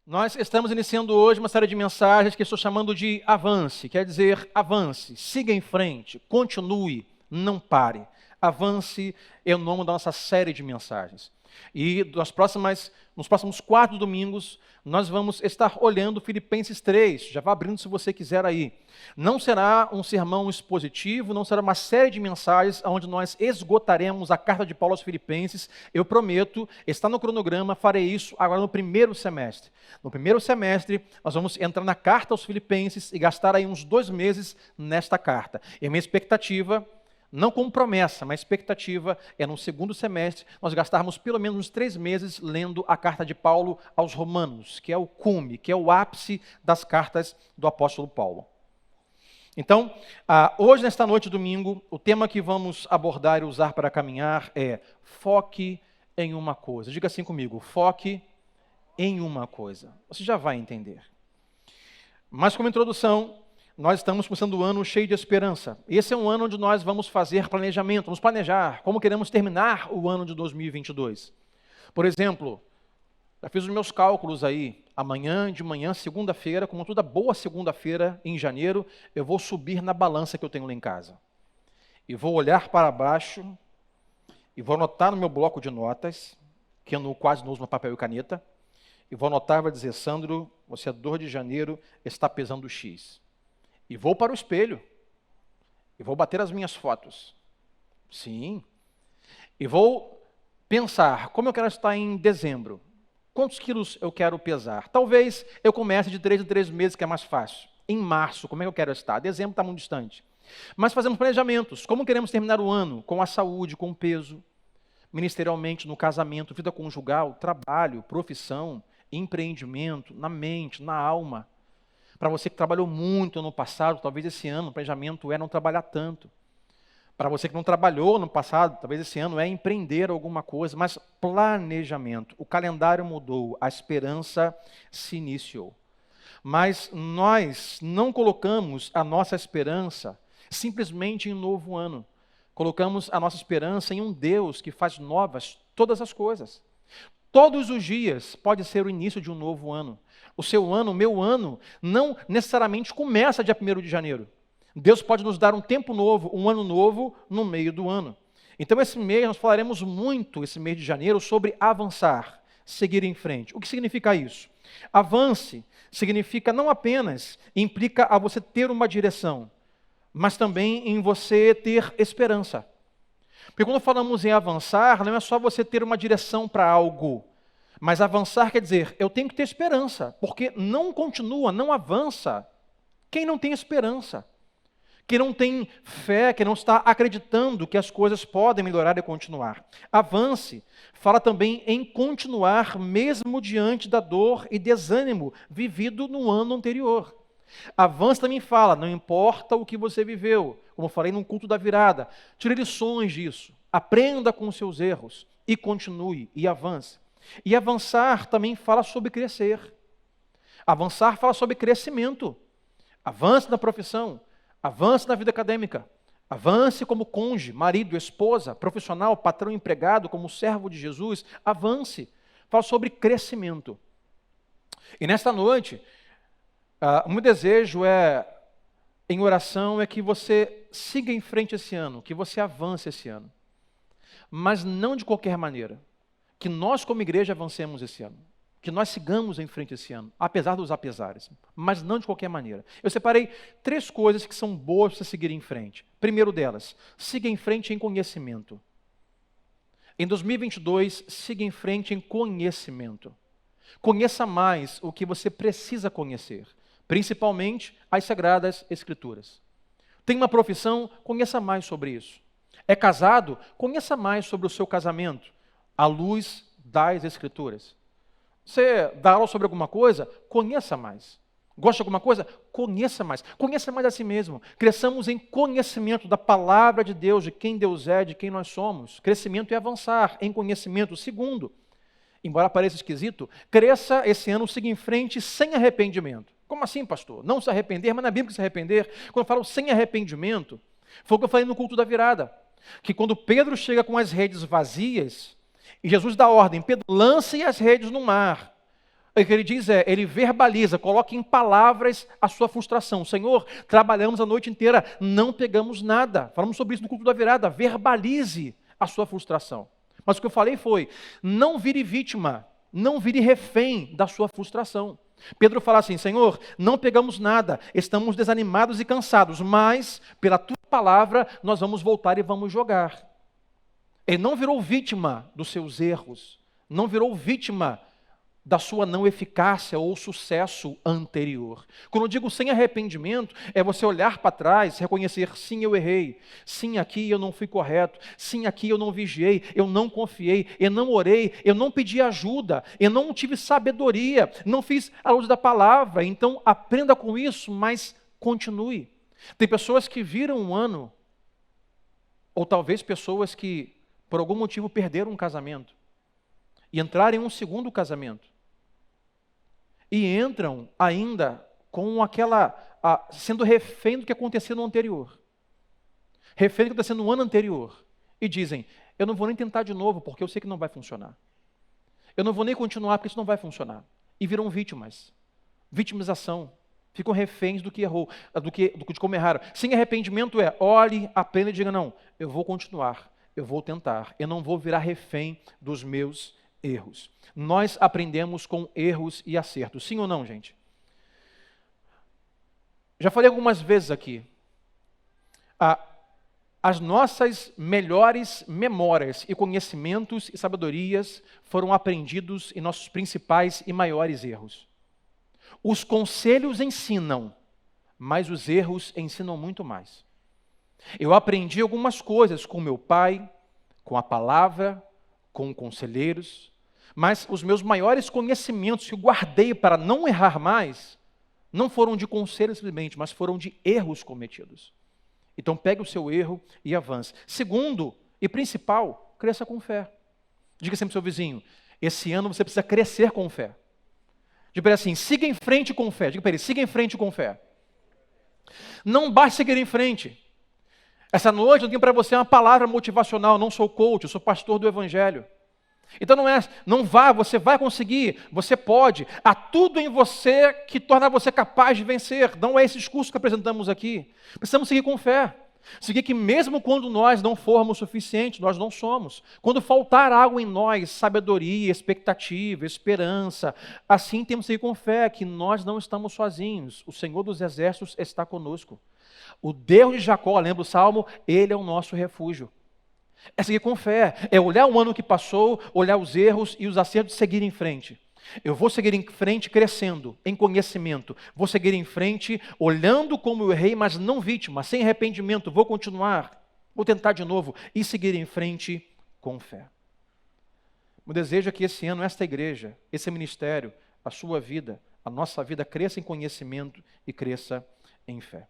Nós estamos iniciando hoje uma série de mensagens que estou chamando de avance, quer dizer, avance, siga em frente, continue, não pare. Avance é o nome da nossa série de mensagens. E nos próximos 4 domingos, nós vamos estar olhando Filipenses 3, já vá abrindo se você quiser aí. Não será um sermão expositivo, não será uma série de mensagens onde nós esgotaremos a carta de Paulo aos Filipenses. Eu prometo, está no cronograma, farei isso agora no primeiro semestre. No primeiro semestre, nós vamos entrar na carta aos Filipenses e gastar aí uns 2 meses nesta carta. E a minha expectativa, não como promessa, mas expectativa é no segundo semestre nós gastarmos pelo menos uns 3 meses lendo a carta de Paulo aos Romanos, que é o cume, que é o ápice das cartas do apóstolo Paulo. Então, hoje, nesta noite de domingo, o tema que vamos abordar e usar para caminhar é foque em uma coisa. Diga assim comigo, foque em uma coisa. Você já vai entender. Mas como introdução, nós estamos começando o ano cheio de esperança. Esse é um ano onde nós vamos fazer planejamento, vamos planejar como queremos terminar o ano de 2022. Por exemplo, já fiz os meus cálculos aí. Amanhã de manhã, segunda-feira, como toda boa segunda-feira em janeiro, eu vou subir na balança que eu tenho lá em casa. E vou olhar para baixo e vou anotar no meu bloco de notas, que eu quase não uso papel e caneta, e vou anotar, vai dizer, Sandro, você é 2 de janeiro, está pesando X. E vou para o espelho, e vou bater as minhas fotos. Sim. E vou pensar, como eu quero estar em dezembro? Quantos quilos eu quero pesar? Talvez eu comece de 3 em 3 meses, que é mais fácil. Em março, como é que eu quero estar? Dezembro está muito distante. Mas fazemos planejamentos. Como queremos terminar o ano? Com a saúde, com o peso, ministerialmente, no casamento, vida conjugal, trabalho, profissão, empreendimento, na mente, na alma. Para você que trabalhou muito ano passado, talvez esse ano o planejamento é não trabalhar tanto. Para você que não trabalhou no passado, talvez esse ano é empreender alguma coisa, mas planejamento. O calendário mudou, a esperança se iniciou. Mas nós não colocamos a nossa esperança simplesmente em um novo ano. Colocamos a nossa esperança em um Deus que faz novas todas as coisas. Todos os dias pode ser o início de um novo ano. O seu ano, o meu ano, não necessariamente começa dia 1º de janeiro. Deus pode nos dar um tempo novo, um ano novo, no meio do ano. Então, esse mês, nós falaremos muito, esse mês de janeiro, sobre avançar, seguir em frente. O que significa isso? Avance significa não apenas, implica a você ter uma direção, mas também em você ter esperança. Porque quando falamos em avançar, não é só você ter uma direção para algo, mas avançar quer dizer, eu tenho que ter esperança, porque não continua, não avança quem não tem esperança. Que não tem fé, que não está acreditando que as coisas podem melhorar e continuar. Avance fala também em continuar mesmo diante da dor e desânimo vivido no ano anterior. Avance também fala, não importa o que você viveu, como eu falei no culto da virada, tire lições disso, aprenda com os seus erros e continue e avance. E avançar também fala sobre crescer. Avançar fala sobre crescimento. Avance na profissão. Avance na vida acadêmica, avance como cônjuge, marido, esposa, profissional, patrão, empregado, como servo de Jesus, avance. Fala sobre crescimento. E nesta noite, o meu desejo em oração, é que você siga em frente esse ano, que você avance esse ano. Mas não de qualquer maneira. Que nós como igreja avancemos esse ano. Que nós sigamos em frente esse ano, apesar dos apesares, mas não de qualquer maneira. Eu separei 3 coisas que são boas para você seguir em frente. Primeiro delas, siga em frente em conhecimento. Em 2022, siga em frente em conhecimento. Conheça mais o que você precisa conhecer, principalmente as Sagradas Escrituras. Tem uma profissão? Conheça mais sobre isso. É casado? Conheça mais sobre o seu casamento, à luz das Escrituras. Você dá aula sobre alguma coisa? Conheça mais. Gosta de alguma coisa? Conheça mais. Conheça mais a si mesmo. Cresçamos em conhecimento da palavra de Deus, de quem Deus é, de quem nós somos. Crescimento é avançar em conhecimento. Segundo, embora pareça esquisito, cresça esse ano, siga em frente sem arrependimento. Como assim, pastor? Não se arrepender, mas na Bíblia se arrepender. Quando eu falo sem arrependimento, foi o que eu falei no culto da virada. Que quando Pedro chega com as redes vazias, e Jesus dá ordem, Pedro, lance as redes no mar. O que ele diz é, ele verbaliza, coloca em palavras a sua frustração. Senhor, trabalhamos a noite inteira, não pegamos nada. Falamos sobre isso no culto da virada. Verbalize a sua frustração. Mas o que eu falei foi, não vire vítima, não vire refém da sua frustração. Pedro fala assim, Senhor, não pegamos nada, estamos desanimados e cansados, mas pela tua palavra nós vamos voltar e vamos jogar. Ele não virou vítima dos seus erros, não virou vítima da sua não eficácia ou sucesso anterior. Quando eu digo sem arrependimento, é você olhar para trás, reconhecer, sim, eu errei, sim, aqui eu não fui correto, sim, aqui eu não vigiei, eu não confiei, eu não orei, eu não pedi ajuda, eu não tive sabedoria, não fiz a luz da palavra. Então aprenda com isso, mas continue. Tem pessoas que viram um ano, ou talvez pessoas que por algum motivo perderam um casamento, e entraram em um segundo casamento, e entram ainda com sendo refém do que aconteceu no anterior. Refém do que aconteceu no ano anterior. E dizem, eu não vou nem tentar de novo, porque eu sei que não vai funcionar. Eu não vou nem continuar, porque isso não vai funcionar. E viram vítimas. Vitimização. Ficam reféns do que errou, de como erraram. Sem arrependimento olhe, aprenda e diga, não, eu vou continuar, eu vou tentar, eu não vou virar refém dos meus erros. Nós aprendemos com erros e acertos. Sim ou não, gente? Já falei algumas vezes aqui. As nossas melhores memórias e conhecimentos e sabedorias foram aprendidos em nossos principais e maiores erros. Os conselhos ensinam, mas os erros ensinam muito mais. Eu aprendi algumas coisas com meu pai, com a palavra, com conselheiros, mas os meus maiores conhecimentos que eu guardei para não errar mais, não foram de conselhos simplesmente, mas foram de erros cometidos. Então pegue o seu erro e avance. Segundo e principal, cresça com fé. Diga sempre ao seu vizinho, esse ano você precisa crescer com fé. Diga para ele assim, siga em frente com fé. Diga para ele, siga em frente com fé. Não basta seguir em frente. Essa noite eu tenho para você uma palavra motivacional. Eu não sou coach, eu sou pastor do Evangelho. Então não vá, você vai conseguir, você pode. Há tudo em você que torna você capaz de vencer. Não é esse discurso que apresentamos aqui. Precisamos seguir com fé. Seguir que mesmo quando nós não formos suficientes, nós não somos. Quando faltar algo em nós, sabedoria, expectativa, esperança, assim temos que seguir com fé que nós não estamos sozinhos. O Senhor dos Exércitos está conosco. O Deus de Jacó, lembra o Salmo? Ele é o nosso refúgio. É seguir com fé, é olhar o ano que passou, olhar os erros e os acertos e seguir em frente. Eu vou seguir em frente crescendo em conhecimento. Vou seguir em frente olhando como eu errei, mas não vítima, sem arrependimento. Vou continuar, vou tentar de novo e seguir em frente com fé. O desejo é que esse ano, esta igreja, esse ministério, a sua vida, a nossa vida cresça em conhecimento e cresça em fé.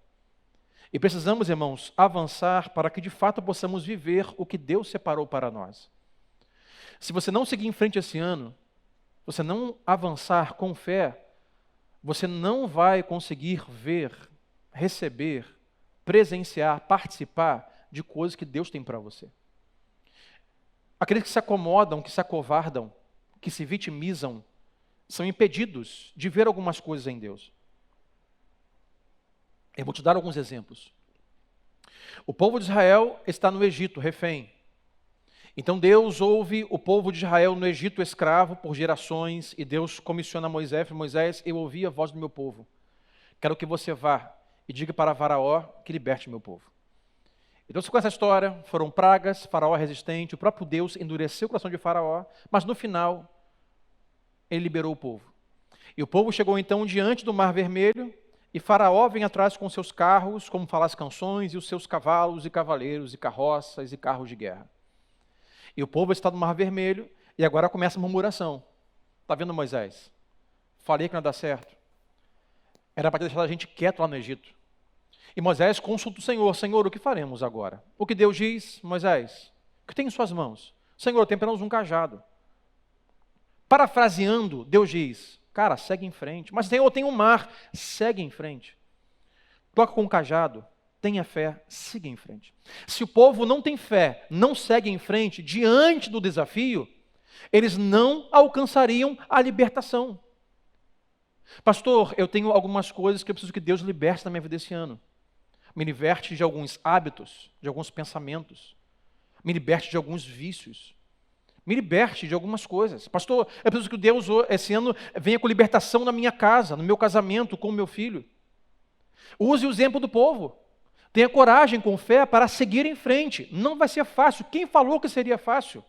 E precisamos, irmãos, avançar para que de fato possamos viver o que Deus separou para nós. Se você não seguir em frente esse ano, você não avançar com fé, você não vai conseguir ver, receber, presenciar, participar de coisas que Deus tem para você. Aqueles que se acomodam, que se acovardam, que se vitimizam, são impedidos de ver algumas coisas em Deus. Eu vou te dar alguns exemplos. O povo de Israel está no Egito, refém. Então Deus ouve o povo de Israel no Egito escravo por gerações, e Deus comissiona Moisés, Moisés, eu ouvi a voz do meu povo. Quero que você vá e diga para Faraó que liberte meu povo. Então você conhece a história, foram pragas, Faraó é resistente, o próprio Deus endureceu o coração de Faraó, mas no final ele liberou o povo. E o povo chegou então diante do Mar Vermelho, e Faraó vem atrás com seus carros, como falar as canções, e os seus cavalos e cavaleiros e carroças e carros de guerra. E o povo está no Mar Vermelho, e agora começa a murmuração. Está vendo, Moisés? Falei que não ia dar certo. Era para ter deixado a gente quieto lá no Egito. E Moisés consulta o Senhor. Senhor, o que faremos agora? O que Deus diz? Moisés, o que tem em suas mãos? Senhor, tem apenas um cajado. Parafraseando, Deus diz, cara, segue em frente. Mas Senhor, tem um mar, segue em frente. Toca com o cajado, tenha fé, siga em frente. Se o povo não tem fé, não segue em frente, diante do desafio, eles não alcançariam a libertação. Pastor, eu tenho algumas coisas que eu preciso que Deus liberte na minha vida esse ano. Me liberte de alguns hábitos, de alguns pensamentos. Me liberte de alguns vícios. Me liberte de algumas coisas. Pastor, eu preciso que Deus esse ano venha com libertação na minha casa, no meu casamento, com o meu filho. Use o exemplo do povo. Tenha coragem, com fé, para seguir em frente. Não vai ser fácil. Quem falou que seria fácil?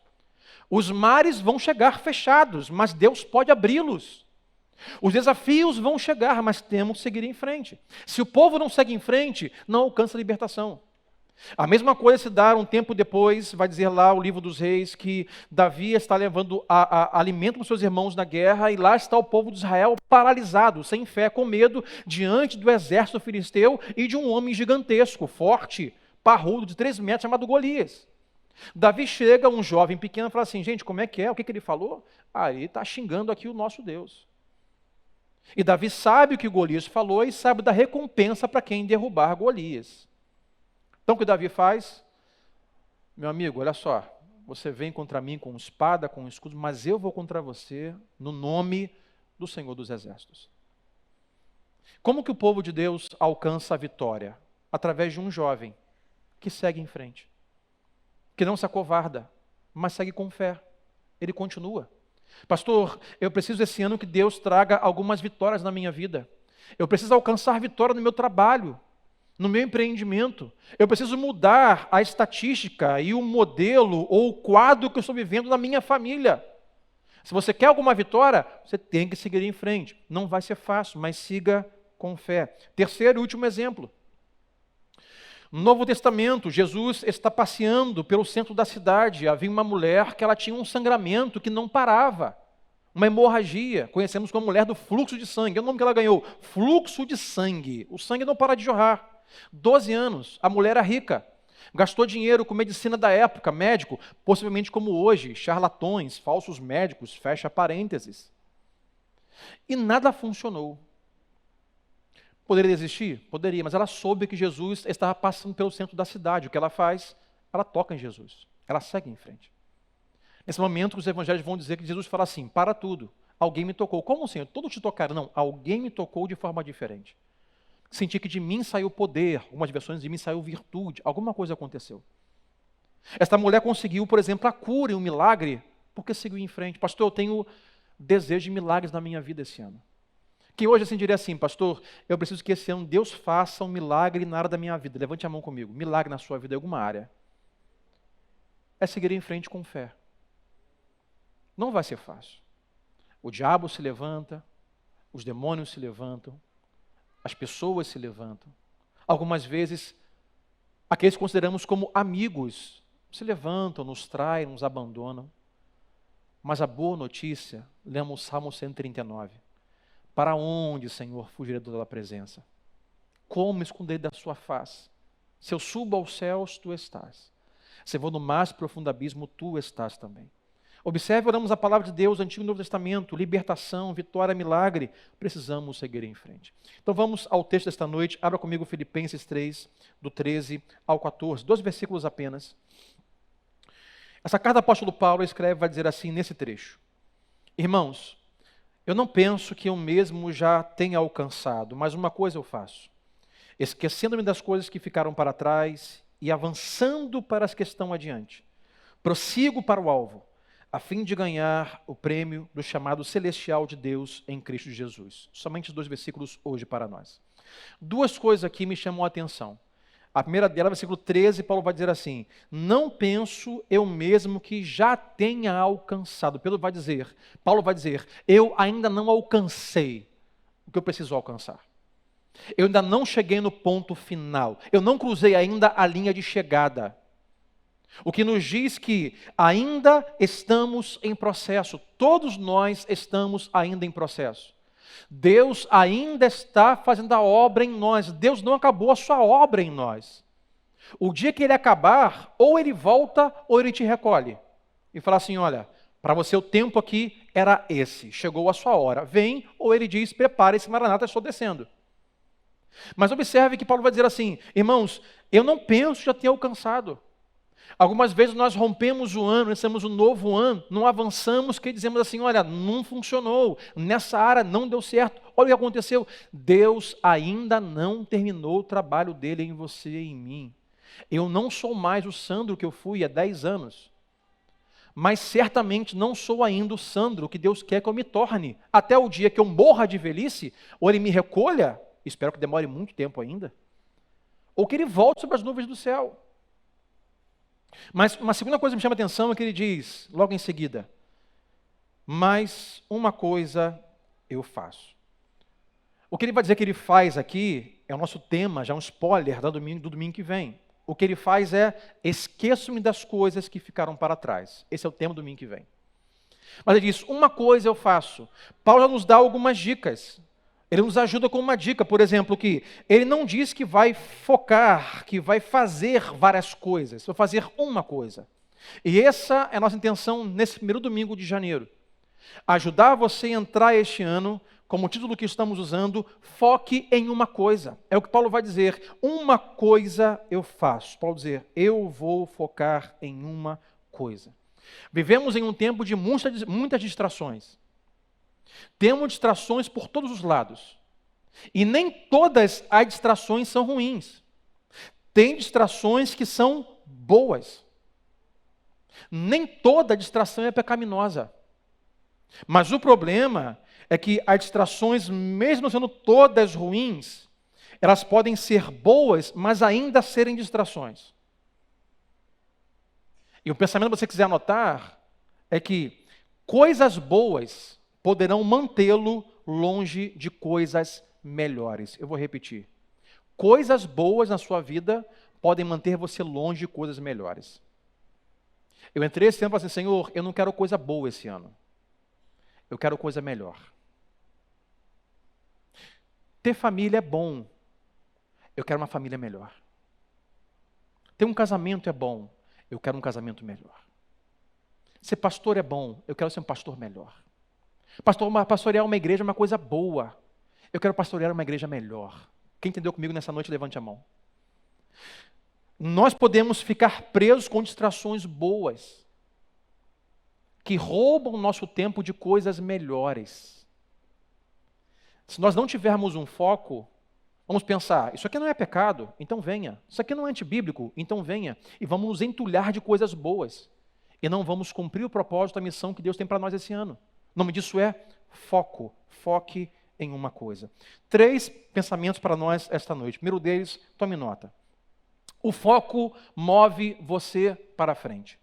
Os mares vão chegar fechados, mas Deus pode abri-los. Os desafios vão chegar, mas temos que seguir em frente. Se o povo não segue em frente, não alcança a libertação. A mesma coisa se dá um tempo depois, vai dizer lá o livro dos reis, que Davi está levando alimento para os seus irmãos na guerra, e lá está o povo de Israel paralisado, sem fé, com medo, diante do exército filisteu e de um homem gigantesco, forte, parrudo, de 3 metros, chamado Golias. Davi chega, um jovem pequeno, e fala assim: gente, como é que é? O que ele falou? Ele está xingando aqui o nosso Deus. E Davi sabe o que Golias falou e sabe da recompensa para quem derrubar Golias. Então o que Davi faz? Meu amigo, olha só, você vem contra mim com espada, com escudo, mas eu vou contra você no nome do Senhor dos Exércitos. Como que o povo de Deus alcança a vitória? Através de um jovem que segue em frente, que não se acovarda, mas segue com fé. Ele continua. Pastor, eu preciso esse ano que Deus traga algumas vitórias na minha vida. Eu preciso alcançar vitória no meu trabalho, no meu empreendimento. Eu preciso mudar a estatística e o modelo ou o quadro que eu estou vivendo na minha família. Se você quer alguma vitória, você tem que seguir em frente. Não vai ser fácil, mas siga com fé. Terceiro e último exemplo. No Novo Testamento, Jesus está passeando pelo centro da cidade. Havia uma mulher que ela tinha um sangramento que não parava. Uma hemorragia, conhecemos como mulher do fluxo de sangue. É o nome que ela ganhou, fluxo de sangue. O sangue não para de jorrar. 12 anos, a mulher era rica, gastou dinheiro com medicina da época, médico, possivelmente como hoje, charlatões, falsos médicos, fecha parênteses. E nada funcionou. Poderia desistir? Poderia, mas ela soube que Jesus estava passando pelo centro da cidade. O que ela faz? Ela toca em Jesus, ela segue em frente. Nesse momento, os evangelhos vão dizer que Jesus fala assim: para tudo, alguém me tocou. Como, Senhor? Todos te tocaram? Não, alguém me tocou de forma diferente. Senti que de mim saiu poder, algumas versões de mim saiu virtude, alguma coisa aconteceu. Esta mulher conseguiu, por exemplo, a cura e um milagre, porque seguiu em frente. Pastor, eu tenho desejo de milagres na minha vida esse ano. Quem hoje assim diria assim: pastor, eu preciso que esse ano Deus faça um milagre na área da minha vida. Levante a mão comigo. Milagre na sua vida em alguma área. É seguir em frente com fé. Não vai ser fácil. O diabo se levanta, os demônios se levantam, as pessoas se levantam. Algumas vezes, aqueles que consideramos como amigos se levantam, nos traem, nos abandonam. Mas a boa notícia, lemos o Salmo 139. Para onde, Senhor, fugirei da tua presença? Como esconder da sua face? Se eu subo aos céus, tu estás. Se eu vou no mais profundo abismo, tu estás também. Observe, oramos a palavra de Deus, Antigo e Novo Testamento, libertação, vitória, milagre. Precisamos seguir em frente. Então vamos ao texto desta noite. Abra comigo Filipenses 3, do 13 ao 14. 2 versículos apenas. Essa carta do apóstolo Paulo escreve, vai dizer assim nesse trecho: irmãos, eu não penso que eu mesmo já tenha alcançado, mas uma coisa eu faço, esquecendo-me das coisas que ficaram para trás e avançando para as que estão adiante. Prossigo para o alvo, a fim de ganhar o prêmio do chamado celestial de Deus em Cristo Jesus. Somente 2 versículos hoje para nós. 2 coisas aqui me chamam a atenção. A primeira dela, versículo 13, Paulo vai dizer assim: não penso eu mesmo que já tenha alcançado. Paulo vai dizer, eu ainda não alcancei o que eu preciso alcançar. Eu ainda não cheguei no ponto final. Eu não cruzei ainda a linha de chegada. O que nos diz que ainda estamos em processo. Todos nós estamos ainda em processo. Deus ainda está fazendo a obra em nós. Deus não acabou a sua obra em nós. O dia que Ele acabar, ou Ele volta, ou Ele te recolhe. E fala assim, olha, para você o tempo aqui era esse. Chegou a sua hora. Vem, ou Ele diz, prepare-se, Maranata, estou descendo. Mas observe que Paulo vai dizer assim, irmãos, eu não penso que já tenha alcançado. Algumas vezes nós rompemos o ano, iniciamos um novo ano, não avançamos, que dizemos assim, olha, não funcionou, nessa área não deu certo, olha o que aconteceu. Deus ainda não terminou o trabalho dele em você e em mim. Eu não sou mais o Sandro que eu fui há 10 anos, mas certamente não sou ainda o Sandro que Deus quer que eu me torne. Até o dia que eu morra de velhice, ou ele me recolha, espero que demore muito tempo ainda, ou que ele volte sobre as nuvens do céu. Mas uma segunda coisa que me chama a atenção é que ele diz, logo em seguida, mas uma coisa eu faço. O que ele vai dizer que ele faz aqui é o nosso tema, já um spoiler do domingo que vem. O que ele faz é, esqueço-me das coisas que ficaram para trás. Esse é o tema do domingo que vem. Mas ele diz, uma coisa eu faço. Paulo já nos dá algumas dicas. Ele nos ajuda com uma dica, por exemplo, que ele não diz que vai focar, que vai fazer várias coisas, vai fazer uma coisa. E essa é a nossa intenção nesse primeiro domingo de janeiro. Ajudar você a entrar este ano, como o título que estamos usando, foque em uma coisa. É o que Paulo vai dizer, uma coisa eu faço. Paulo dizer, eu vou focar em uma coisa. Vivemos em um tempo de muitas distrações. Temos distrações por todos os lados. E nem todas as distrações são ruins. Tem distrações que são boas. Nem toda distração é pecaminosa. Mas o problema é que as distrações, mesmo sendo todas ruins, elas podem ser boas, mas ainda serem distrações. E o pensamento que você quiser anotar é que coisas boas poderão mantê-lo longe de coisas melhores. Eu vou repetir. Coisas boas na sua vida podem manter você longe de coisas melhores. Eu entrei esse ano e falei assim, Senhor, eu não quero coisa boa esse ano. Eu quero coisa melhor. Ter família é bom. Eu quero uma família melhor. Ter um casamento é bom. Eu quero um casamento melhor. Ser pastor é bom. Eu quero ser um pastor melhor. Pastorear uma igreja é uma coisa boa. Eu quero pastorear uma igreja melhor. Quem entendeu comigo nessa noite, levante a mão. Nós podemos ficar presos com distrações boas, que roubam o nosso tempo de coisas melhores. Se nós não tivermos um foco, vamos pensar, isso aqui não é pecado, então venha. Isso aqui não é antibíblico, então venha. E vamos nos entulhar de coisas boas. E não vamos cumprir o propósito, a missão que Deus tem para nós esse ano. O nome disso é foco. Foque em uma coisa. 3 pensamentos para nós esta noite. Primeiro deles, tome nota. O foco move você para frente.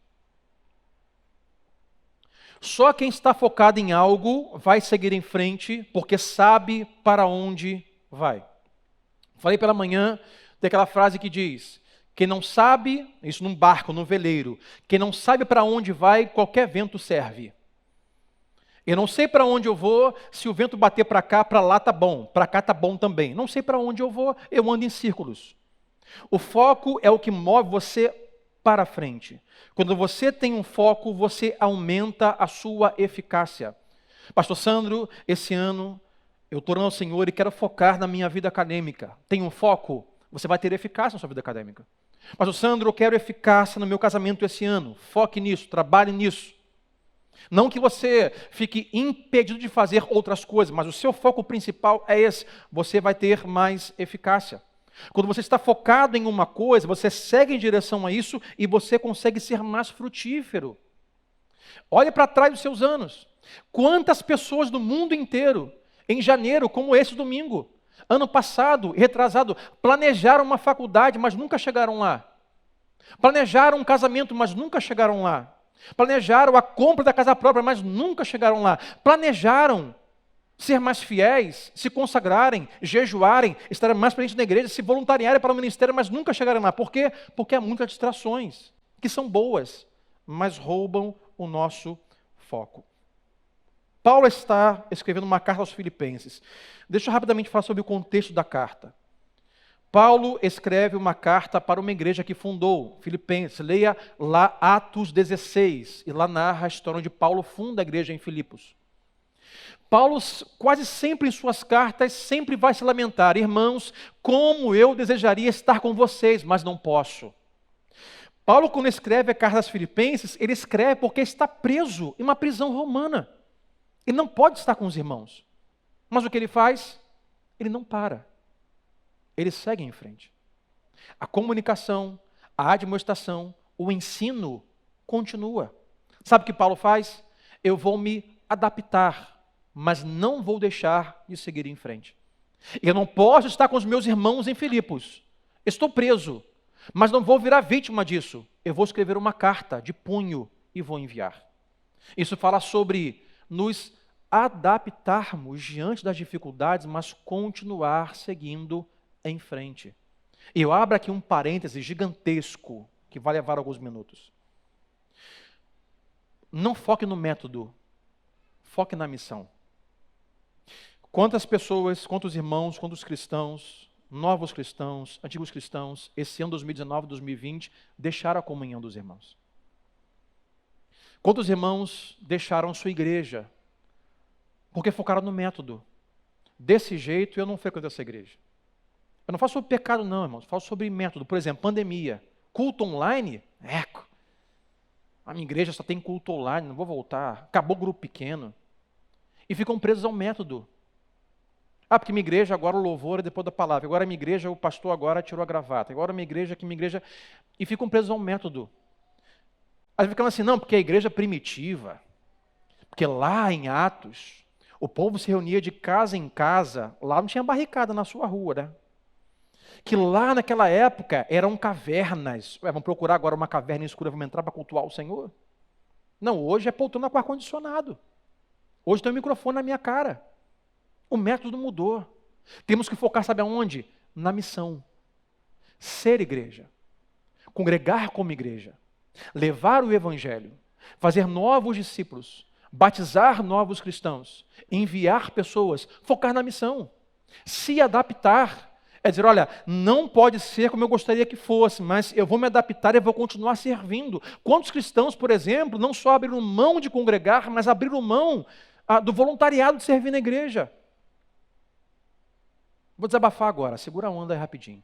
Só quem está focado em algo vai seguir em frente, porque sabe para onde vai. Falei pela manhã, tem aquela frase que diz, quem não sabe, isso num barco, num veleiro, quem não sabe para onde vai, qualquer vento serve. Eu não sei para onde eu vou, se o vento bater para cá, para lá tá bom, para cá tá bom também. Não sei para onde eu vou, eu ando em círculos. O foco é o que move você para frente. Quando você tem um foco, você aumenta a sua eficácia. Pastor Sandro, esse ano eu estou orando ao Senhor e quero focar na minha vida acadêmica. Tem um foco? Você vai ter eficácia na sua vida acadêmica. Pastor Sandro, eu quero eficácia no meu casamento esse ano. Foque nisso, trabalhe nisso. Não que você fique impedido de fazer outras coisas, mas o seu foco principal é esse. Você vai ter mais eficácia. Quando você está focado em uma coisa, você segue em direção a isso e você consegue ser mais frutífero. Olhe para trás dos seus anos. Quantas pessoas do mundo inteiro, em janeiro, como esse domingo, ano passado, retrasado, planejaram uma faculdade, mas nunca chegaram lá. Planejaram um casamento, mas nunca chegaram lá. Planejaram a compra da casa própria, mas nunca chegaram lá. Planejaram ser mais fiéis, se consagrarem, jejuarem, estarem mais presentes na igreja, se voluntariarem para o ministério, mas nunca chegaram lá. Por quê? Porque há muitas distrações, que são boas, mas roubam o nosso foco. Paulo está escrevendo uma carta aos Filipenses. Deixa eu rapidamente falar sobre o contexto da carta. Paulo escreve uma carta para uma igreja que fundou, Filipenses. Leia lá Atos 16, e lá narra a história onde Paulo funda a igreja em Filipos. Paulo, quase sempre em suas cartas, sempre vai se lamentar. Irmãos, como eu desejaria estar com vocês, mas não posso. Paulo, quando escreve a carta aos Filipenses, ele escreve porque está preso em uma prisão romana. Ele não pode estar com os irmãos. Mas o que ele faz? Ele não para. Ele segue em frente. A comunicação, a admoestação, o ensino continua. Sabe o que Paulo faz? Eu vou me adaptar, mas não vou deixar de seguir em frente. Eu não posso estar com os meus irmãos em Filipos. Estou preso, mas não vou virar vítima disso. Eu vou escrever uma carta de punho e vou enviar. Isso fala sobre nos adaptarmos diante das dificuldades, mas continuar seguindo em frente. E eu abro aqui um parêntese gigantesco, que vai levar alguns minutos. Não foque no método, foque na missão. Quantas pessoas, quantos irmãos, quantos cristãos, novos cristãos, antigos cristãos, esse ano 2019, 2020, deixaram a comunhão dos irmãos? Quantos irmãos deixaram sua igreja porque focaram no método? Desse jeito eu não frequento essa igreja. Eu não falo sobre pecado não, irmãos, eu falo sobre método. Por exemplo, pandemia, culto online, a minha igreja só tem culto online, não vou voltar, acabou o grupo pequeno. E ficam presos ao método. Porque minha igreja agora o louvor é depois da palavra, agora minha igreja, o pastor agora tirou a gravata, agora minha igreja, e ficam presos ao método. Aí ficam assim, não, porque a igreja é primitiva, porque lá em Atos, o povo se reunia de casa em casa, lá não tinha barricada na sua rua, né? Que lá naquela época eram cavernas. Vamos procurar agora uma caverna escura, vamos entrar para cultuar o Senhor? Não, hoje é poltrona com ar-condicionado. Hoje tem um microfone na minha cara. O método mudou. Temos que focar, sabe aonde? Na missão. Ser igreja. Congregar como igreja. Levar o evangelho. Fazer novos discípulos. Batizar novos cristãos. Enviar pessoas. Focar na missão. Se adaptar. É dizer, olha, não pode ser como eu gostaria que fosse, mas eu vou me adaptar e vou continuar servindo. Quantos cristãos, por exemplo, não só abriram mão de congregar, mas abriram mão do voluntariado de servir na igreja? Vou desabafar agora, segura a onda aí rapidinho.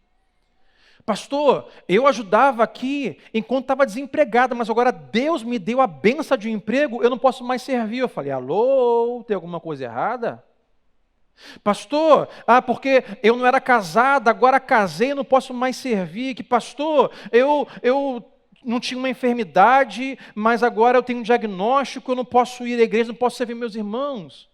Pastor, eu ajudava aqui enquanto estava desempregado, mas agora Deus me deu a benção de um emprego, eu não posso mais servir. Eu falei, alô, tem alguma coisa errada? Pastor, porque eu não era casada, agora casei, não posso mais servir. Que pastor, eu não tinha uma enfermidade, mas agora eu tenho um diagnóstico, eu não posso ir à igreja, não posso servir meus irmãos.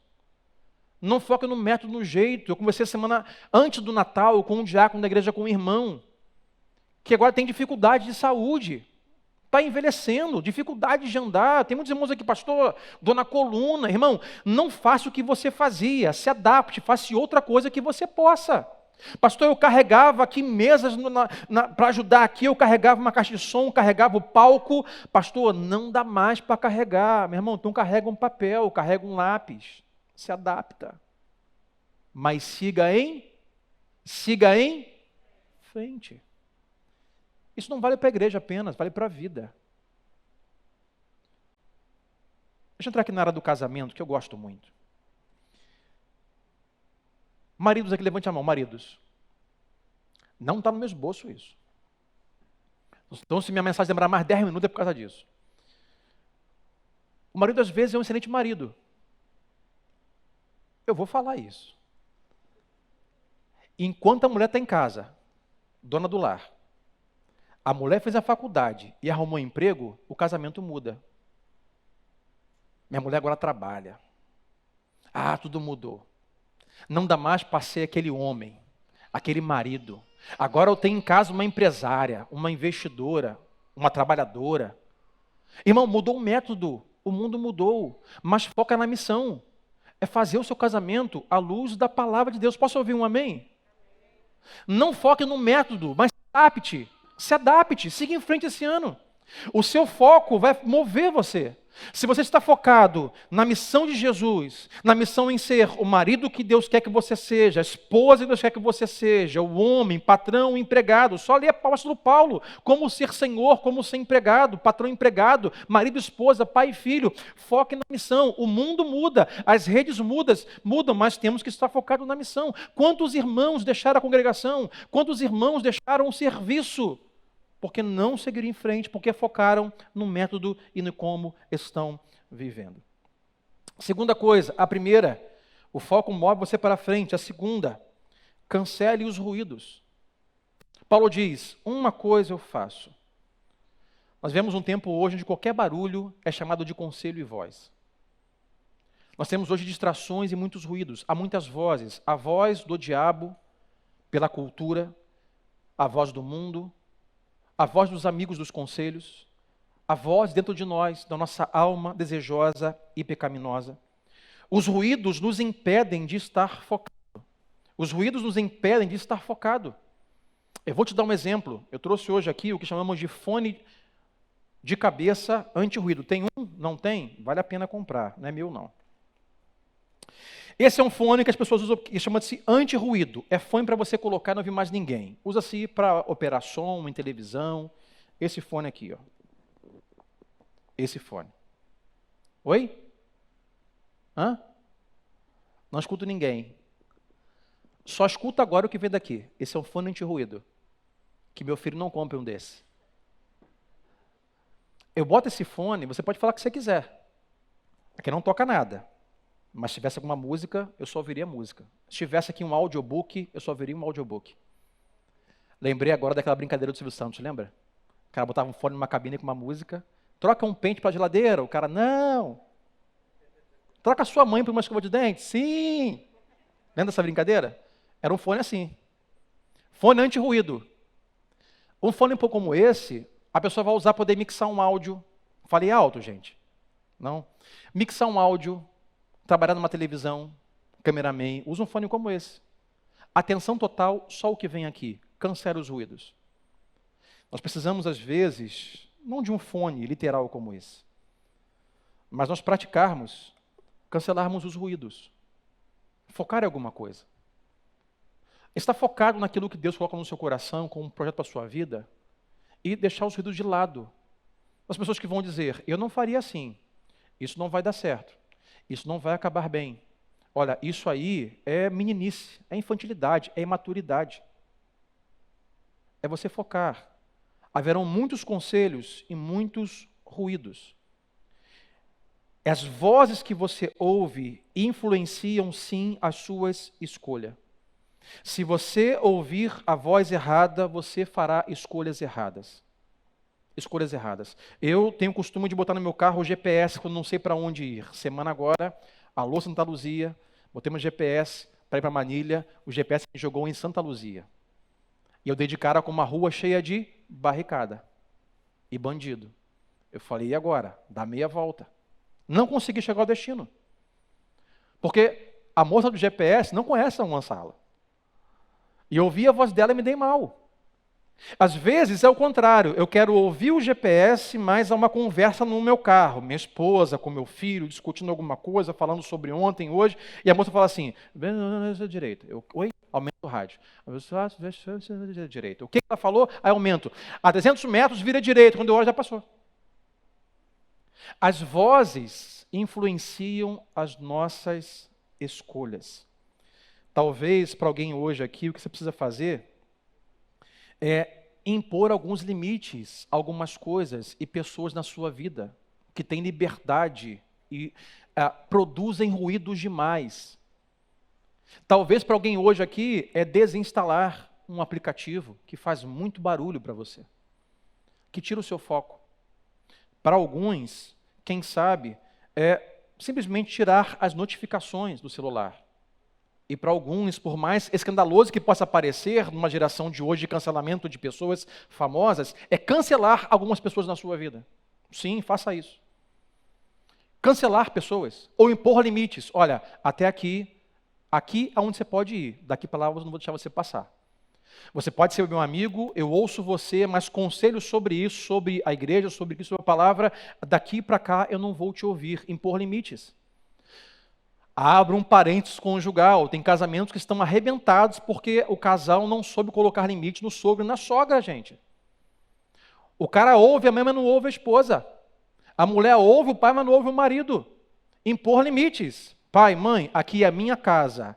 Não foca no método, no jeito. Eu conversei a semana antes do Natal com um diácono da igreja, com um irmão, que agora tem dificuldade de saúde. Está envelhecendo, dificuldade de andar. Tem muitos irmãos aqui, pastor, dor na coluna. Irmão, não faça o que você fazia, se adapte, faça outra coisa que você possa. Pastor, eu carregava aqui mesas para ajudar aqui, eu carregava uma caixa de som, carregava o palco. Pastor, não dá mais para carregar. Meu irmão, então carrega um papel, carrega um lápis. Se adapta. Mas siga em frente. Isso não vale para a igreja apenas, vale para a vida. Deixa eu entrar aqui na área do casamento, que eu gosto muito. Maridos aqui, levante a mão, maridos. Não está no meu esboço isso. Então, se minha mensagem demorar mais 10 minutos, é por causa disso. O marido, às vezes, é um excelente marido. Eu vou falar isso. Enquanto a mulher está em casa, dona do lar, a mulher fez a faculdade e arrumou um emprego, o casamento muda. Minha mulher agora trabalha. Tudo mudou. Não dá mais para ser aquele homem, aquele marido. Agora eu tenho em casa uma empresária, uma investidora, uma trabalhadora. Irmão, mudou o método, o mundo mudou, mas foca na missão. É fazer o seu casamento à luz da palavra de Deus. Posso ouvir um amém? Não foque no método, mas se adapte, siga em frente esse ano. O seu foco vai mover você. Se você está focado na missão de Jesus, na missão em ser o marido que Deus quer que você seja, a esposa que Deus quer que você seja, o homem, patrão, empregado, só lê o apóstolo Paulo, como ser senhor, como ser empregado, patrão, empregado, marido, esposa, pai e filho. Foque na missão. O mundo muda, as redes mudam, mas temos que estar focados na missão. Quantos irmãos deixaram a congregação? Quantos irmãos deixaram o serviço? porque não seguiram em frente, porque focaram no método e no como estão vivendo. Segunda coisa, a primeira, o foco move você para frente. A segunda, cancele os ruídos. Paulo diz, uma coisa eu faço. Nós vemos um tempo hoje onde qualquer barulho é chamado de conselho e voz. Nós temos hoje distrações e muitos ruídos. Há muitas vozes. A voz do diabo pela cultura, a voz do mundo, a voz dos amigos dos conselhos, a voz dentro de nós, da nossa alma desejosa e pecaminosa. Os ruídos nos impedem de estar focado. Os ruídos nos impedem de estar focado. Eu vou te dar um exemplo. Eu trouxe hoje aqui o que chamamos de fone de cabeça anti-ruído. Tem um? Não tem? Vale a pena comprar. Não é meu, não. Esse é um fone que as pessoas usam, que chama-se anti-ruído. É fone para você colocar e não ouvir mais ninguém. Usa-se para operar som em televisão. Esse fone aqui, ó. Esse fone. Oi? Hã? Não escuto ninguém. Só escuta agora o que vem daqui. Esse é um fone anti-ruído. Que meu filho não compre um desse. Eu boto esse fone, você pode falar o que você quiser. Aqui não toca nada. Mas se tivesse alguma música, eu só ouviria música. Se tivesse aqui um audiobook, eu só ouviria um audiobook. Lembrei agora daquela brincadeira do Silvio Santos, lembra? O cara botava um fone numa cabine com uma música. Troca um pente para a geladeira. O cara, não. Troca a sua mãe por uma escova de dente. Sim. Lembra dessa brincadeira? Era um fone assim. Fone anti-ruído. Um fone um pouco como esse, a pessoa vai usar para poder mixar um áudio. Falei alto, gente. Não? Mixar um áudio, trabalhar numa televisão, cameraman, usa um fone como esse. Atenção total, só o que vem aqui. Cancela os ruídos. Nós precisamos, às vezes, não de um fone literal como esse, mas nós praticarmos, cancelarmos os ruídos. Focar em alguma coisa. Estar focado naquilo que Deus coloca no seu coração como um projeto para a sua vida e deixar os ruídos de lado. As pessoas que vão dizer, eu não faria assim, isso não vai dar certo, isso não vai acabar bem. Olha, isso aí é meninice, é infantilidade, é imaturidade. É você focar. Haverão muitos conselhos e muitos ruídos. As vozes que você ouve influenciam sim as suas escolhas. Se você ouvir a voz errada, você fará escolhas erradas. Escolhas erradas. Eu tenho o costume de botar no meu carro o GPS quando não sei para onde ir. Semana agora, alô Santa Luzia, botei meu GPS para ir para Manilha, o GPS me jogou em Santa Luzia. E eu dei de cara com uma rua cheia de barricada e bandido. Eu falei, e agora? Dá meia volta. Não consegui chegar ao destino. Porque a moça do GPS não conhece a Gonçala. E eu ouvi a voz dela e me dei mal. Às vezes é o contrário. Eu quero ouvir o GPS, mas há uma conversa no meu carro. Minha esposa com meu filho, discutindo alguma coisa, falando sobre ontem, hoje. E a moça fala assim, direita. Oi? Aumento o rádio. Direita. O que ela falou? Aí aumento. A 300 metros vira direita. Quando eu olho já passou. As vozes influenciam as nossas escolhas. Talvez para alguém hoje aqui, o que você precisa fazer é impor alguns limites, algumas coisas e pessoas na sua vida que têm liberdade e produzem ruídos demais. Talvez para alguém hoje aqui é desinstalar um aplicativo que faz muito barulho para você, que tira o seu foco. Para alguns, quem sabe, é simplesmente tirar as notificações do celular. E para alguns, por mais escandaloso que possa parecer, numa geração de hoje de cancelamento de pessoas famosas, é cancelar algumas pessoas na sua vida. Sim, faça isso. Cancelar pessoas, ou impor limites. Olha, até aqui aonde você pode ir, daqui para lá eu não vou deixar você passar. Você pode ser meu amigo, eu ouço você, mas conselhos sobre isso, sobre a igreja, sobre isso, sobre a palavra, daqui para cá eu não vou te ouvir, impor limites. Abra um parênteses conjugal. Tem casamentos que estão arrebentados porque o casal não soube colocar limite no sogro e na sogra, gente. O cara ouve a mãe, mas não ouve a esposa. A mulher ouve o pai, mas não ouve o marido. Impor limites. Pai, mãe, aqui é a minha casa.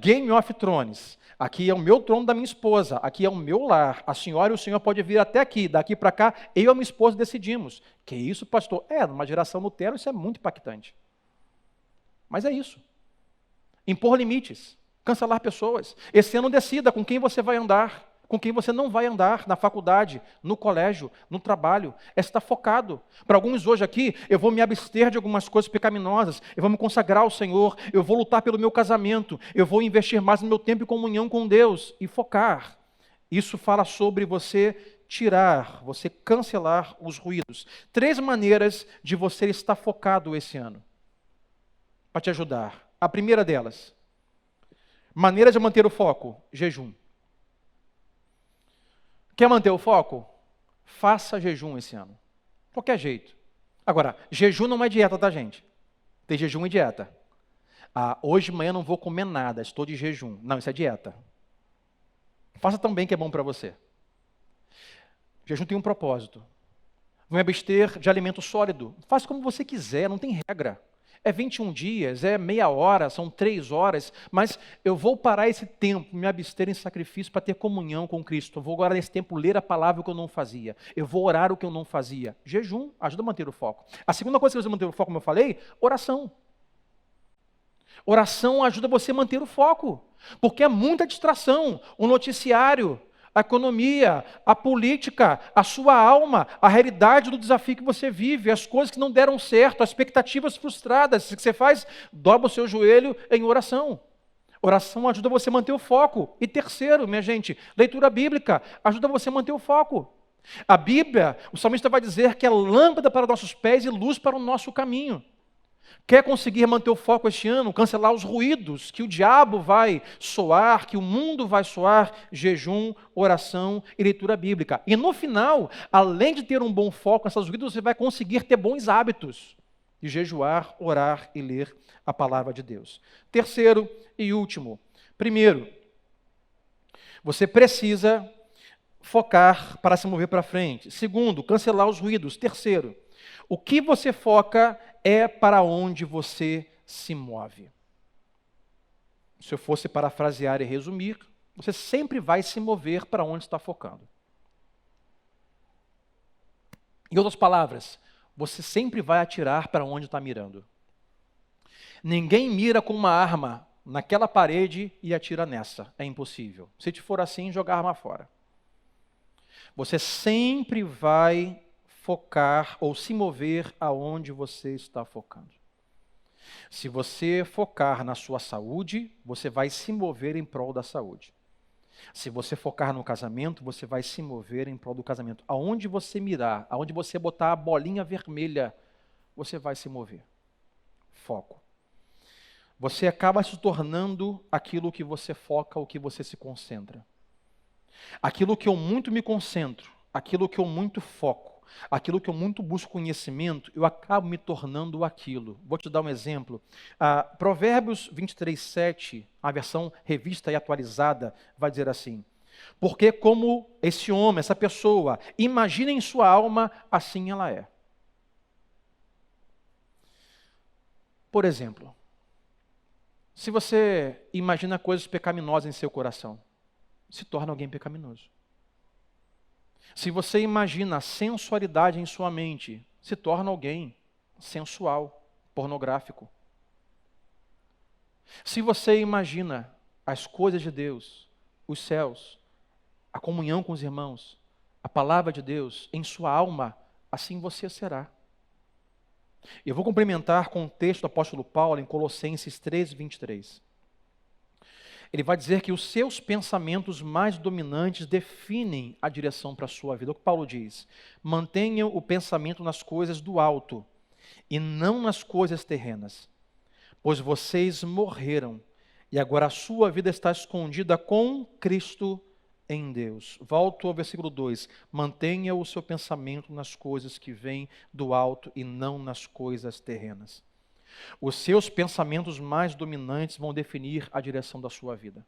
Game of Thrones. Aqui é o meu trono da minha esposa, aqui é o meu lar. A senhora e o senhor podem vir até aqui, daqui para cá, eu e a minha esposa decidimos. Que isso, pastor? Numa geração Nutella isso é muito impactante. Mas é isso. Impor limites, cancelar pessoas. Esse ano decida com quem você vai andar, com quem você não vai andar na faculdade, no colégio, no trabalho. É estar focado. Para alguns hoje aqui, eu vou me abster de algumas coisas pecaminosas, eu vou me consagrar ao Senhor, eu vou lutar pelo meu casamento, eu vou investir mais no meu tempo em comunhão com Deus e focar. Isso fala sobre você tirar, você cancelar os ruídos. 3 maneiras de você estar focado esse ano, para te ajudar. A primeira delas, maneira de manter o foco, jejum. Quer manter o foco? Faça jejum esse ano. Qualquer jeito. Agora, jejum não é dieta, tá, gente? Tem jejum e dieta. Hoje de manhã não vou comer nada, estou de jejum. Não, isso é dieta. Faça também que é bom para você. Jejum tem um propósito. Vou me abster de alimento sólido. Faça como você quiser, não tem regra. É 21 dias, é meia hora, são 3 horas, mas eu vou parar esse tempo, me abster em sacrifício para ter comunhão com Cristo. Eu vou agora nesse tempo ler a palavra que eu não fazia. Eu vou orar o que eu não fazia. Jejum ajuda a manter o foco. A segunda coisa que ajuda a manter o foco, como eu falei, oração. Oração ajuda você a manter o foco, porque é muita distração. O noticiário, a economia, a política, a sua alma, a realidade do desafio que você vive, as coisas que não deram certo, as expectativas frustradas. O que você faz? Dobra o seu joelho em oração. Oração ajuda você a manter o foco. E terceiro, minha gente, leitura bíblica ajuda você a manter o foco. A Bíblia, o salmista vai dizer que é lâmpada para nossos pés e luz para o nosso caminho. Quer conseguir manter o foco este ano, cancelar os ruídos que o diabo vai soar, que o mundo vai soar? Jejum, oração e leitura bíblica. E no final, além de ter um bom foco nessas ruídos, você vai conseguir ter bons hábitos de jejuar, orar e ler a palavra de Deus. Terceiro e último. Primeiro, você precisa focar para se mover para frente. Segundo, cancelar os ruídos. Terceiro, o que você foca é para onde você se move. Se eu fosse parafrasear e resumir, você sempre vai se mover para onde está focando. Em outras palavras, você sempre vai atirar para onde está mirando. Ninguém mira com uma arma naquela parede e atira nessa. É impossível. Se te for assim, joga a arma fora. Você sempre vai focar ou se mover aonde você está focando. Se você focar na sua saúde, você vai se mover em prol da saúde. Se você focar no casamento, você vai se mover em prol do casamento. Aonde você mirar, aonde você botar a bolinha vermelha, você vai se mover. Foco. Você acaba se tornando aquilo que você foca, o que você se concentra. Aquilo que eu muito me concentro, aquilo que eu muito foco, aquilo que eu muito busco conhecimento, eu acabo me tornando aquilo. Vou te dar um exemplo. Provérbios 23:7, a versão revista e atualizada, vai dizer assim: porque como esse homem, essa pessoa, imagina em sua alma, assim ela é. Por exemplo, se você imagina coisas pecaminosas em seu coração, se torna alguém pecaminoso. Se você imagina sensualidade em sua mente, se torna alguém sensual, pornográfico. Se você imagina as coisas de Deus, os céus, a comunhão com os irmãos, a palavra de Deus em sua alma, assim você será. Eu vou complementar com o texto do apóstolo Paulo em Colossenses 3:23. Ele vai dizer que os seus pensamentos mais dominantes definem a direção para a sua vida. O que Paulo diz: mantenham o pensamento nas coisas do alto e não nas coisas terrenas, pois vocês morreram e agora a sua vida está escondida com Cristo em Deus. Volto ao versículo 2. Mantenha o seu pensamento nas coisas que vêm do alto e não nas coisas terrenas. Os seus pensamentos mais dominantes vão definir a direção da sua vida.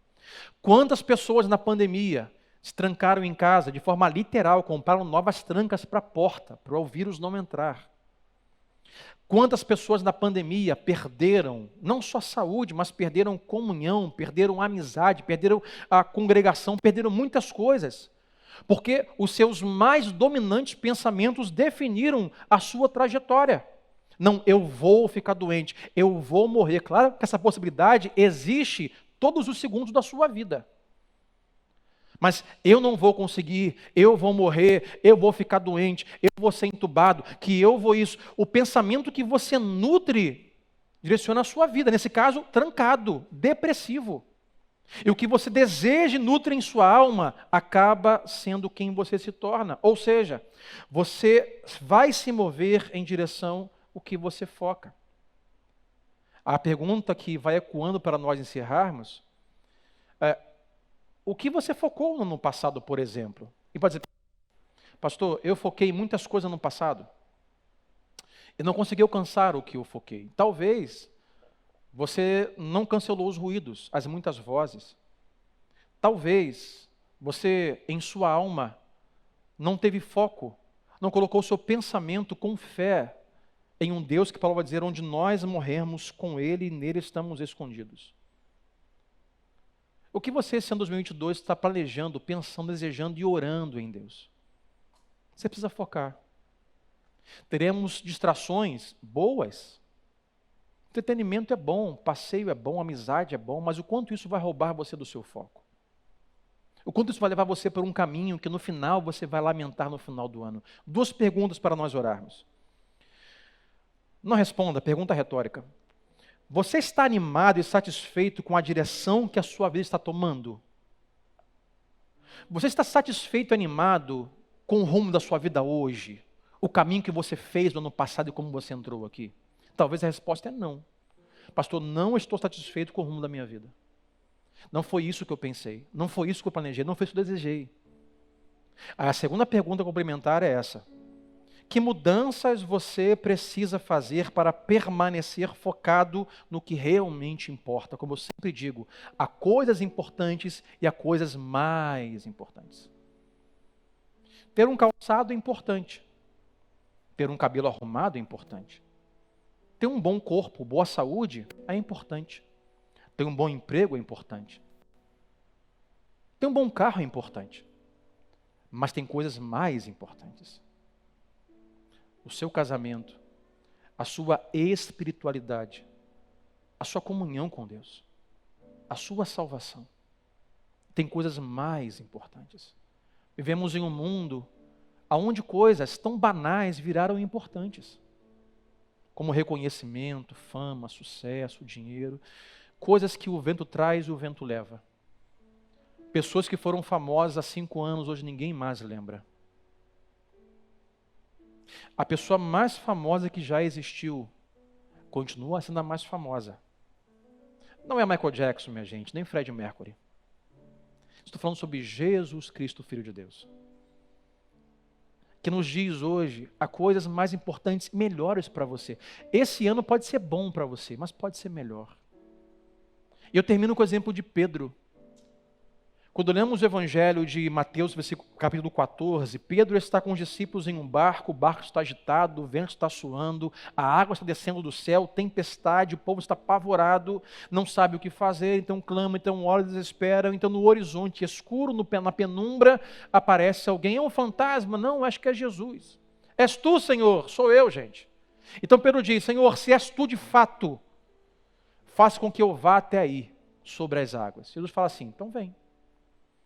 Quantas pessoas na pandemia se trancaram em casa de forma literal, compraram novas trancas para a porta, para o vírus não entrar? Quantas pessoas na pandemia perderam, não só saúde, mas perderam comunhão, perderam amizade, perderam a congregação, perderam muitas coisas. Porque os seus mais dominantes pensamentos definiram a sua trajetória. Não, eu vou ficar doente, eu vou morrer. Claro que essa possibilidade existe todos os segundos da sua vida. Mas eu não vou conseguir, eu vou morrer, eu vou ficar doente, eu vou ser entubado, que eu vou isso. O pensamento que você nutre direciona a sua vida, nesse caso, trancado, depressivo. E o que você deseja e nutre em sua alma acaba sendo quem você se torna. Ou seja, você vai se mover em direção ao que você foca. A pergunta que vai ecoando para nós encerrarmos é: o que você focou no ano passado, por exemplo? E pode dizer, pastor, eu foquei em muitas coisas no passado e não consegui alcançar o que eu foquei. Talvez você não cancelou os ruídos, as muitas vozes. Talvez você, em sua alma, não teve foco, não colocou o seu pensamento com fé em um Deus que Paulo vai dizer, onde nós morremos com Ele e nele estamos escondidos. O que você, esse ano 2022, está planejando, pensando, desejando e orando em Deus? Você precisa focar. Teremos distrações boas. Entretenimento é bom, passeio é bom, amizade é bom, mas o quanto isso vai roubar você do seu foco? O quanto isso vai levar você por um caminho que no final você vai lamentar no final do ano? 2 perguntas para nós orarmos. Não responda, pergunta retórica. Você está animado e satisfeito com a direção que a sua vida está tomando? Você está satisfeito e animado com o rumo da sua vida hoje? O caminho que você fez no ano passado e como você entrou aqui? Talvez a resposta é não. Pastor, não estou satisfeito com o rumo da minha vida. Não foi isso que eu pensei, não foi isso que eu planejei, não foi isso que eu desejei. A segunda pergunta complementar é essa. Que mudanças você precisa fazer para permanecer focado no que realmente importa? Como eu sempre digo, há coisas importantes e há coisas mais importantes. Ter um calçado é importante. Ter um cabelo arrumado é importante. Ter um bom corpo, boa saúde é importante. Ter um bom emprego é importante. Ter um bom carro é importante. Mas tem coisas mais importantes. O seu casamento, a sua espiritualidade, a sua comunhão com Deus, a sua salvação. Tem coisas mais importantes. Vivemos em um mundo onde coisas tão banais viraram importantes, como reconhecimento, fama, sucesso, dinheiro, coisas que o vento traz e o vento leva. Pessoas que foram famosas há 5 anos, hoje ninguém mais lembra. A pessoa mais famosa que já existiu continua sendo a mais famosa. Não é Michael Jackson, minha gente, nem Freddie Mercury. Estou falando sobre Jesus Cristo, Filho de Deus. Que nos diz hoje, há coisas mais importantes, melhores para você. Esse ano pode ser bom para você, mas pode ser melhor. E eu termino com o exemplo de Pedro. Quando lemos o Evangelho de Mateus, capítulo 14, Pedro está com os discípulos em um barco, o barco está agitado, o vento está soando, a água está descendo do céu, tempestade, o povo está apavorado, não sabe o que fazer, então clama, então ora, desespera, então no horizonte escuro, na penumbra, aparece alguém, é um fantasma? Não, acho que é Jesus. És tu, Senhor? Sou eu, gente. Então Pedro diz, Senhor, se és tu de fato, faz com que eu vá até aí, sobre as águas. Jesus fala assim, então vem.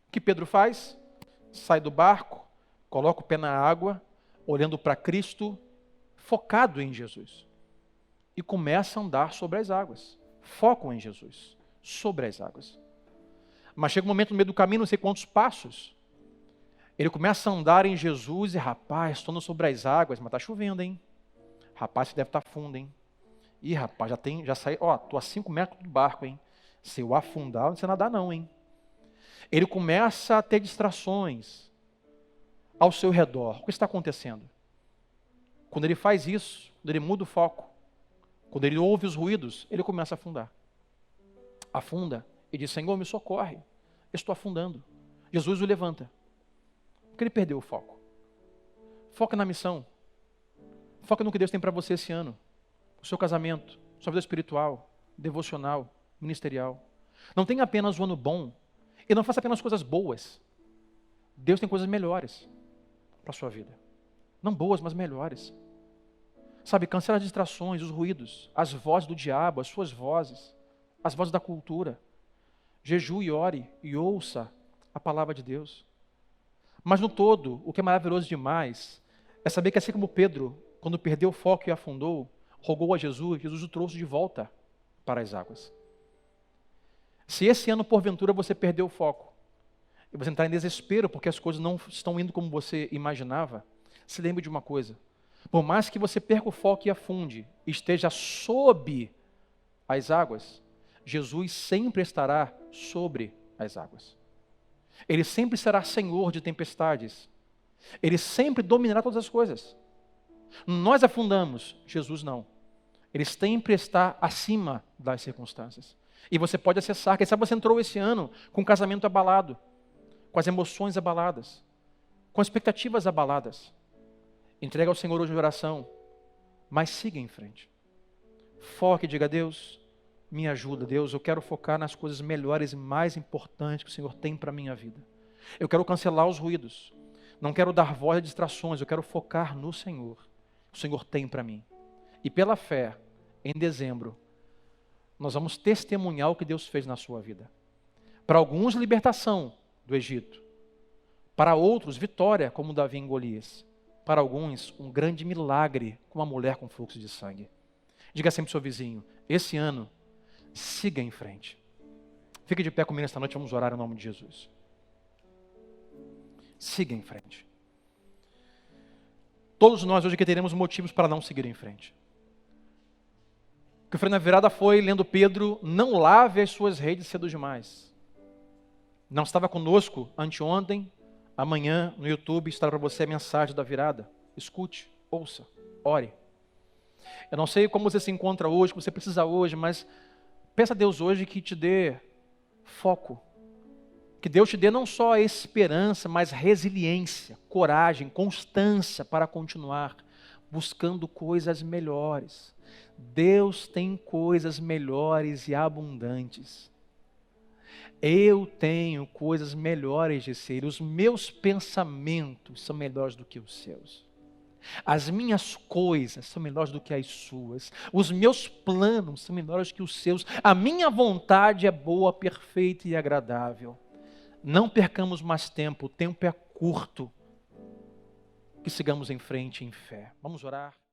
O que Pedro faz? Sai do barco, coloca o pé na água, olhando para Cristo, focado em Jesus. E começa a andar sobre as águas. Foco em Jesus, sobre as águas. Mas chega um momento no meio do caminho, não sei quantos passos, ele começa a andar em Jesus e, rapaz, estou andando sobre as águas, mas está chovendo, hein? Rapaz, você deve estar fundo, hein? Ih, rapaz, já saí, estou a 5 metros do barco, hein? Se eu afundar, não sei nadar não, hein? Ele começa a ter distrações ao seu redor. O que está acontecendo? Quando ele faz isso, quando ele muda o foco, quando ele ouve os ruídos, ele começa a afundar. Afunda e diz, Senhor, me socorre. Eu estou afundando. Jesus o levanta. Porque ele perdeu o foco. Foca na missão. Foca no que Deus tem para você esse ano. o seu casamento, sua vida espiritual, devocional, ministerial. Não tenha apenas um ano bom e não faça apenas coisas boas. Deus tem coisas melhores para a sua vida. Não boas, mas melhores. Sabe, cancela as distrações, os ruídos, as vozes do diabo, as suas vozes, as vozes da cultura. Jejue, ore e ouça a palavra de Deus. Mas no todo, o que é maravilhoso demais é saber que assim como Pedro, quando perdeu o foco e afundou, rogou a Jesus, Jesus o trouxe de volta para as águas. Se esse ano, porventura, você perdeu o foco, e você entrar em desespero porque as coisas não estão indo como você imaginava, se lembre de uma coisa: por mais que você perca o foco e afunde, esteja sob as águas, Jesus sempre estará sobre as águas. Ele sempre será Senhor de tempestades. Ele sempre dominará todas as coisas. Nós afundamos, Jesus não. Ele sempre está acima das circunstâncias. E você pode acessar. Quem sabe você entrou esse ano com o casamento abalado, com as emoções abaladas, com as expectativas abaladas. Entrega ao Senhor hoje em oração, mas siga em frente. Foque e diga: Deus, me ajuda. Deus, eu quero focar nas coisas melhores e mais importantes que o Senhor tem para a minha vida. Eu quero cancelar os ruídos. Não quero dar voz a distrações. Eu quero focar no Senhor. O Senhor tem para mim. E pela fé, em dezembro, nós vamos testemunhar o que Deus fez na sua vida. Para alguns, libertação do Egito. Para outros, vitória, como Davi em Golias. Para alguns, um grande milagre, como uma mulher com fluxo de sangue. Diga sempre ao seu vizinho: esse ano, siga em frente. Fique de pé comigo esta noite, vamos orar em nome de Jesus. Siga em frente. Todos nós hoje aqui teremos motivos para não seguir em frente. O que eu falei na virada foi, lendo Pedro: não lave as suas redes cedo demais. Não estava conosco anteontem, amanhã no YouTube estará para você a mensagem da virada. Escute, ouça, ore. Eu não sei como você se encontra hoje, o que você precisa hoje, mas peça a Deus hoje que te dê foco. Que Deus te dê não só esperança, mas resiliência, coragem, constância para continuar buscando coisas melhores. Deus tem coisas melhores e abundantes. Eu tenho coisas melhores de ser. Os meus pensamentos são melhores do que os seus. As minhas coisas são melhores do que as suas. Os meus planos são melhores que os seus. A minha vontade é boa, perfeita e agradável. Não percamos mais tempo, o tempo é curto. Que sigamos em frente em fé. Vamos orar.